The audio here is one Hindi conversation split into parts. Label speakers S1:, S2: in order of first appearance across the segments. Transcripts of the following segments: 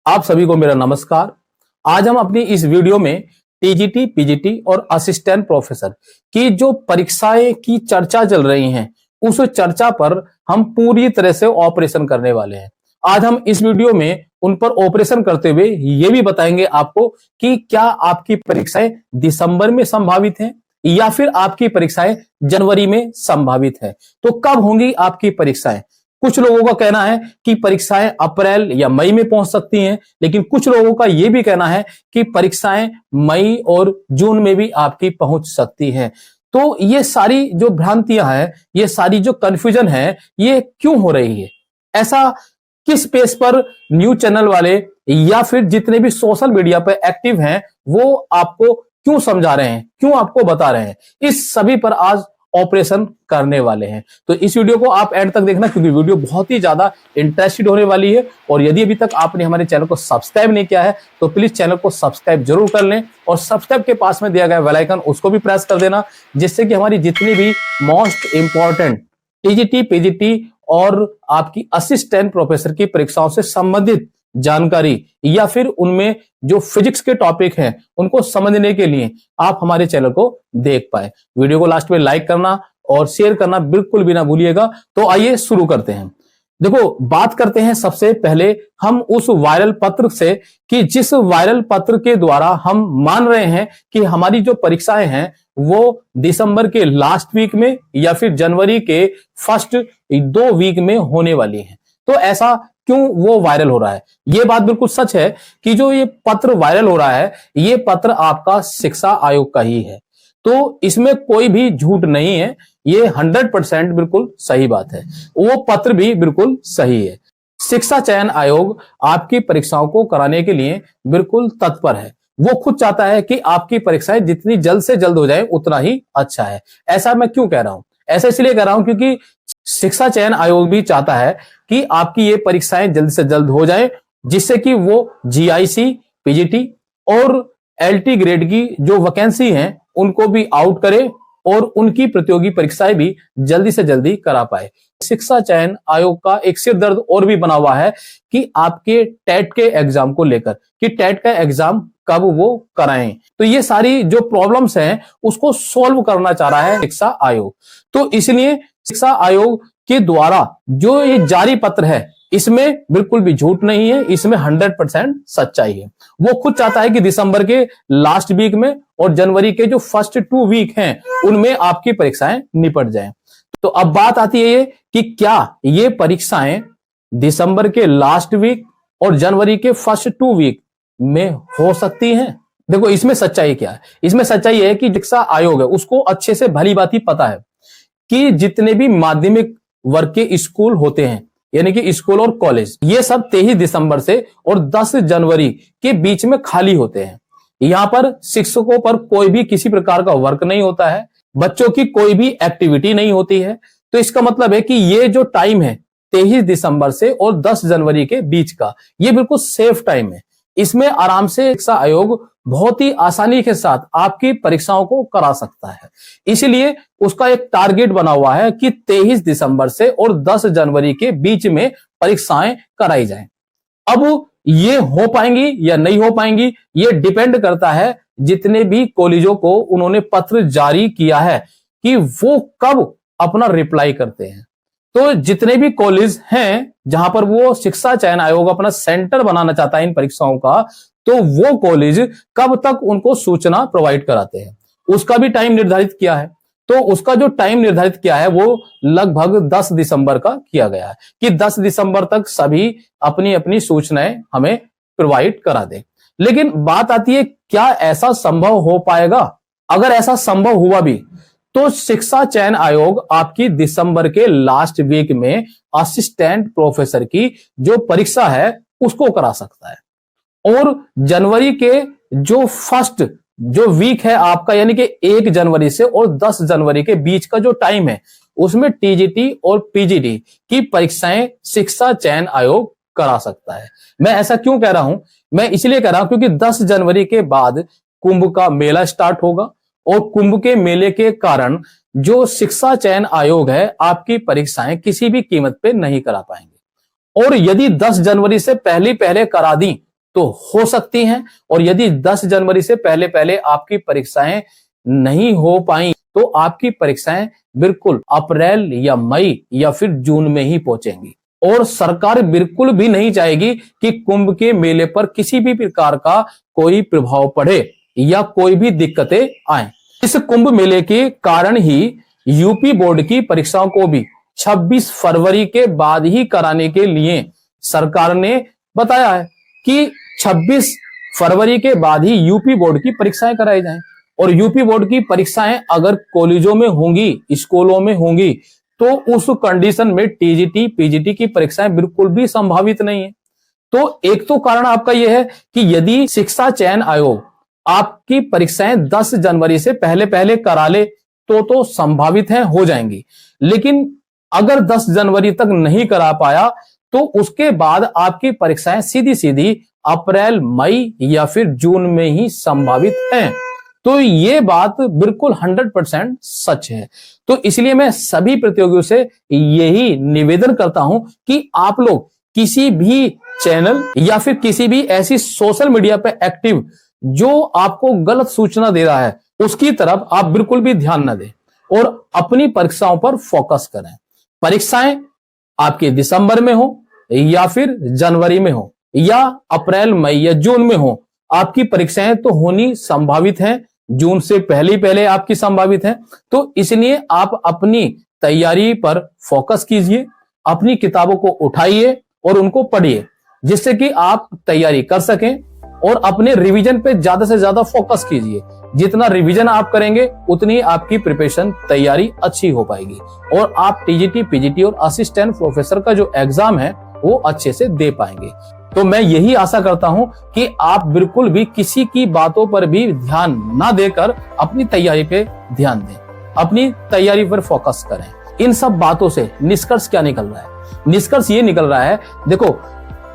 S1: आप सभी को मेरा नमस्कार। आज हम अपनी इस वीडियो में टीजीटी, पीजीटी और असिस्टेंट प्रोफेसर की जो परीक्षाएं की चर्चा चल रही हैं, उस चर्चा पर हम पूरी तरह से ऑपरेशन करने वाले हैं। आज हम इस वीडियो में उन पर ऑपरेशन करते हुए ये भी बताएंगे आपको कि क्या आपकी परीक्षाएं दिसंबर में संभावित हैं या फिर आपकी परीक्षाएं जनवरी में संभावित है। तो कब होंगी आपकी परीक्षाएं? कुछ लोगों का कहना है कि परीक्षाएं अप्रैल या मई में पहुंच सकती हैं, लेकिन कुछ लोगों का यह भी कहना है कि परीक्षाएं मई और जून में भी आपकी पहुंच सकती हैं। तो ये सारी जो भ्रांतियां हैं, ये सारी जो कंफ्यूजन है, ये क्यों हो रही है? ऐसा किस पेस पर न्यूज चैनल वाले या फिर जितने भी सोशल मीडिया पर एक्टिव हैं, वो आपको क्यों समझा रहे हैं, क्यों आपको बता रहे हैं? इस सभी पर आज ऑपरेशन करने वाले हैं। तो इस वीडियो को आप एंड तक देखना, क्योंकि वीडियो बहुत ही ज्यादा इंटरेस्टेड होने वाली है। और यदि अभी तक आपने हमारे चैनल को सब्सक्राइब नहीं किया है तो प्लीज चैनल को सब्सक्राइब जरूर कर लें और सब्सक्राइब के पास में दिया गया बेल आइकन उसको भी प्रेस कर देना, जिससे कि हमारी जितनी भी मोस्ट इंपॉर्टेंट टीजीटी, पीजीटी और आपकी असिस्टेंट प्रोफेसर की परीक्षाओं से संबंधित जानकारी या फिर उनमें जो फिजिक्स के टॉपिक हैं उनको समझने के लिए आप हमारे चैनल को देख पाए। वीडियो को लास्ट में लाइक करना और शेयर करना बिल्कुल भी ना भूलिएगा। तो आइए शुरू करते हैं। देखो, बात करते हैं सबसे पहले हम उस वायरल पत्र से कि जिस वायरल पत्र के द्वारा हम मान रहे हैं कि हमारी जो परीक्षाएं हैं वो दिसंबर के लास्ट वीक में या फिर जनवरी के फर्स्ट 2 वीक में होने वाली है। तो ऐसा क्यों वो वायरल हो रहा है? ये बात बिल्कुल सच है कि जो ये पत्र वायरल हो रहा है, ये पत्र आपका शिक्षा आयोग का ही है। तो इसमें कोई भी झूठ नहीं है, ये 100% बिल्कुल सही बात है। वो पत्र भी बिल्कुल सही है। शिक्षा चयन आयोग आपकी परीक्षाओं को कराने के लिए बिल्कुल तत्पर है। वो खुद चाहता है कि आपकी परीक्षाएं जितनी जल्द से जल्द हो जाए उतना ही अच्छा है। ऐसा मैं क्यों कह रहा हूं? ऐसा इसलिए कह रहा हूं क्योंकि शिक्षा चयन आयोग भी चाहता है कि आपकी ये परीक्षाएं जल्द से जल्द हो जाए, जिससे कि वो जीआईसी, पीजीटी और एलटी ग्रेड की जो वैकेंसी हैं उनको भी आउट करे और उनकी प्रतियोगी परीक्षाएं भी जल्दी से जल्दी करा पाए। शिक्षा चयन आयोग का एक सिर दर्द और भी बना हुआ है कि आपके टेट के एग्जाम को लेकर, कि टेट का एग्जाम कब वो कराएं। तो ये सारी जो प्रॉब्लम्स हैं उसको सॉल्व करना चाह रहा है शिक्षा आयोग। तो इसलिए शिक्षा आयोग के द्वारा जो ये जारी पत्र है, इसमें बिल्कुल भी झूठ नहीं है, इसमें 100% सच्चाई है। वो खुद चाहता है कि दिसंबर के लास्ट वीक में और जनवरी के जो फर्स्ट 2 वीक हैं उनमें आपकी परीक्षाएं निपट जाएं। तो अब बात आती है ये कि क्या ये परीक्षाएं दिसंबर के लास्ट वीक और जनवरी के फर्स्ट 2 वीक में हो सकती हैं? देखो, इसमें सच्चाई क्या है? इसमें सच्चाई है कि शिक्षा आयोग है उसको अच्छे से भली बात ही पता है कि जितने भी माध्यमिक वर्ग के स्कूल होते हैं, यानी कि स्कूल और कॉलेज, ये सब 23 दिसंबर से और 10 जनवरी के बीच में खाली होते हैं। यहां पर शिक्षकों पर कोई भी किसी प्रकार का वर्क नहीं होता है, बच्चों की कोई भी एक्टिविटी नहीं होती है। तो इसका मतलब है कि ये जो टाइम है 23 दिसंबर से और 10 जनवरी के बीच का, ये बिल्कुल सेफ टाइम है। इसमें आराम से शिक्षा आयोग बहुत ही आसानी के साथ आपकी परीक्षाओं को करा सकता है। इसलिए उसका एक टारगेट बना हुआ है कि 23 दिसंबर से और 10 जनवरी के बीच में परीक्षाएं कराई जाएं। अब ये हो पाएंगी या नहीं हो पाएंगी, ये डिपेंड करता है जितने भी कॉलेजों को उन्होंने पत्र जारी किया है कि वो कब अपना रिप्लाई करते हैं। तो जितने भी कॉलेज हैं जहां पर वो शिक्षा चयन आयोग अपना सेंटर बनाना चाहता है इन परीक्षाओं का, तो वो कॉलेज कब तक उनको सूचना प्रोवाइड कराते हैं, उसका भी टाइम निर्धारित किया है। तो उसका जो टाइम निर्धारित किया है वो लगभग 10 दिसंबर का किया गया है कि 10 दिसंबर तक सभी अपनी अपनी सूचनाएं हमें प्रोवाइड करा दें। लेकिन बात आती है, क्या ऐसा संभव हो पाएगा? अगर ऐसा संभव हुआ भी तो शिक्षा चयन आयोग आपकी दिसंबर के लास्ट वीक में असिस्टेंट प्रोफेसर की जो परीक्षा है उसको करा सकता है। और जनवरी के जो फर्स्ट जो वीक है आपका, यानी कि 1 जनवरी से और 10 जनवरी के बीच का जो टाइम है, उसमें टीजीटी और पीजीटी की परीक्षाएं शिक्षा चयन आयोग करा सकता है। मैं ऐसा क्यों कह रहा हूं? मैं इसलिए कह रहा हूं क्योंकि 10 जनवरी के बाद कुंभ का मेला स्टार्ट होगा और कुंभ के मेले के कारण जो शिक्षा चयन आयोग है आपकी परीक्षाएं किसी भी कीमत पे नहीं करा पाएंगे। और यदि 10 जनवरी से पहले करा दी तो हो सकती हैं, और यदि 10 जनवरी से पहले पहले आपकी परीक्षाएं नहीं हो पाई तो आपकी परीक्षाएं बिल्कुल अप्रैल या मई या फिर जून में ही पहुंचेंगी। और सरकार बिल्कुल भी नहीं चाहेगी कि कुंभ के मेले पर किसी भी प्रकार का कोई प्रभाव पड़े या कोई भी दिक्कतें आए। इस कुंभ मेले के कारण ही यूपी बोर्ड की परीक्षाओं को भी 26 फरवरी के बाद ही कराने के लिए सरकार ने बताया है कि 26 फरवरी के बाद ही यूपी बोर्ड की परीक्षाएं कराई जाएं। और यूपी बोर्ड की परीक्षाएं अगर कॉलेजों में होंगी, स्कूलों में होंगी, तो उस कंडीशन में टीजीटी पीजीटी की परीक्षाएं बिल्कुल भी संभावित नहीं है। तो एक तो कारण आपका यह है कि यदि शिक्षा चयन आयोग आपकी परीक्षाएं 10 जनवरी से पहले पहले करा ले तो संभावित है हो जाएंगी, लेकिन अगर 10 जनवरी तक नहीं करा पाया तो उसके बाद आपकी परीक्षाएं सीधी सीधी अप्रैल मई या फिर जून में ही संभावित हैं। तो ये बात बिल्कुल 100% सच है। तो इसलिए मैं सभी प्रतियोगियों से यही निवेदन करता हूं कि आप लोग किसी भी चैनल या फिर किसी भी ऐसी सोशल मीडिया पे एक्टिव जो आपको गलत सूचना दे रहा है उसकी तरफ आप बिल्कुल भी ध्यान न दें और अपनी परीक्षाओं पर फोकस करें। परीक्षाएं आपके दिसंबर में हो या फिर जनवरी में हो या अप्रैल मई या जून में हो, आपकी परीक्षाएं तो होनी संभावित हैं, जून से पहले पहले आपकी संभावित है। तो इसलिए आप अपनी तैयारी पर फोकस कीजिए, अपनी किताबों को उठाइए और उनको पढ़िए, जिससे कि आप तैयारी कर सकें और अपने रिवीजन पे ज्यादा से ज्यादा फोकस कीजिए। जितना रिवीजन आप करेंगे उतनी आपकी प्रिपरेशन तैयारी अच्छी हो पाएगी और आप टीजीटी पीजीटी और असिस्टेंट प्रोफेसर का जो एग्जाम है वो अच्छे से दे पाएंगे। तो मैं यही आशा करता हूं कि आप बिल्कुल भी किसी की बातों पर भी ध्यान ना देकर अपनी तैयारी पे ध्यान दें, अपनी तैयारी पर फोकस करें। इन सब बातों से निष्कर्ष क्या निकल रहा है? निष्कर्ष ये निकल रहा है, देखो,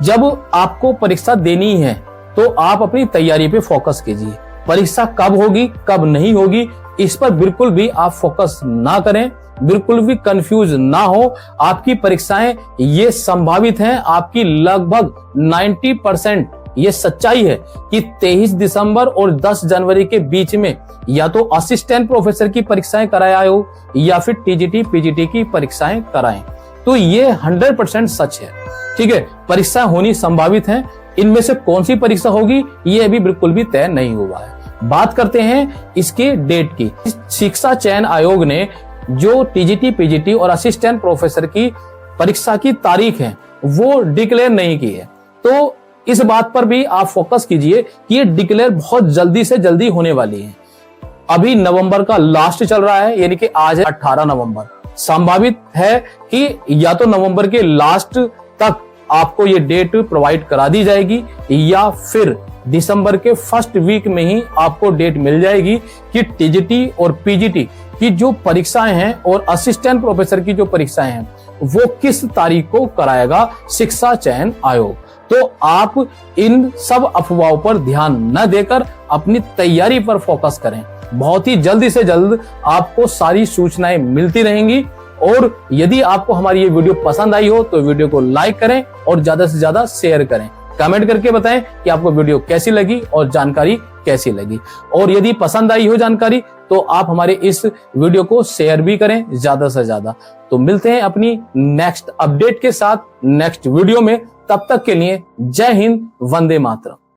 S1: जब आपको परीक्षा देनी है तो आप अपनी तैयारी पे फोकस कीजिए। परीक्षा कब होगी कब नहीं होगी इस पर बिल्कुल भी आप फोकस ना करें, बिल्कुल भी कंफ्यूज ना हो। आपकी परीक्षाएं ये संभावित हैं, आपकी लगभग 90% ये सच्चाई है कि 23 दिसंबर और 10 जनवरी के बीच में या तो असिस्टेंट प्रोफेसर की परीक्षाएं कराया हो या फिर टीजीटी पीजीटी की परीक्षाएं कराएं। तो ये 100% सच है। ठीक है, परीक्षा होनी संभावित है। इनमें से कौन सी परीक्षा होगी ये अभी बिल्कुल भी तय नहीं हुआ है। बात करते हैं इसके डेट की। शिक्षा चयन आयोग ने जो टीजीटी पीजीटी और असिस्टेंट प्रोफेसर की परीक्षा की तारीख है वो डिक्लेयर नहीं की है। तो इस बात पर भी आप फोकस कीजिए कि ये डिक्लेयर बहुत जल्दी से जल्दी होने वाली है। अभी नवंबर का लास्ट चल रहा है, यानी कि आज है 18 नवंबर। संभावित है कि या तो नवंबर के लास्ट तक आपको ये डेट प्रोवाइड करा दी जाएगी या फिर दिसंबर के फर्स्ट वीक में ही आपको डेट मिल जाएगी कि टीजीटी और पीजीटी की जो परीक्षाएं हैं और असिस्टेंट प्रोफेसर की जो परीक्षाएं हैं वो किस तारीख को कराएगा शिक्षा चयन आयोग। तो आप इन सब अफवाहों पर ध्यान न देकर अपनी तैयारी पर फोकस करें। बहुत ही जल्दी से जल्द आपको सारी सूचनाएं मिलती रहेंगी। और यदि आपको हमारी ये वीडियो पसंद आई हो तो वीडियो को लाइक करें और ज्यादा से ज्यादा शेयर करें। कमेंट करके बताएं कि आपको वीडियो कैसी लगी और जानकारी कैसी लगी। और यदि पसंद आई हो जानकारी तो आप हमारे इस वीडियो को शेयर भी करें ज्यादा से ज्यादा। तो मिलते हैं अपनी नेक्स्ट अपडेट के साथ नेक्स्ट वीडियो में। तब तक के लिए जय हिंद, वंदे मातरम।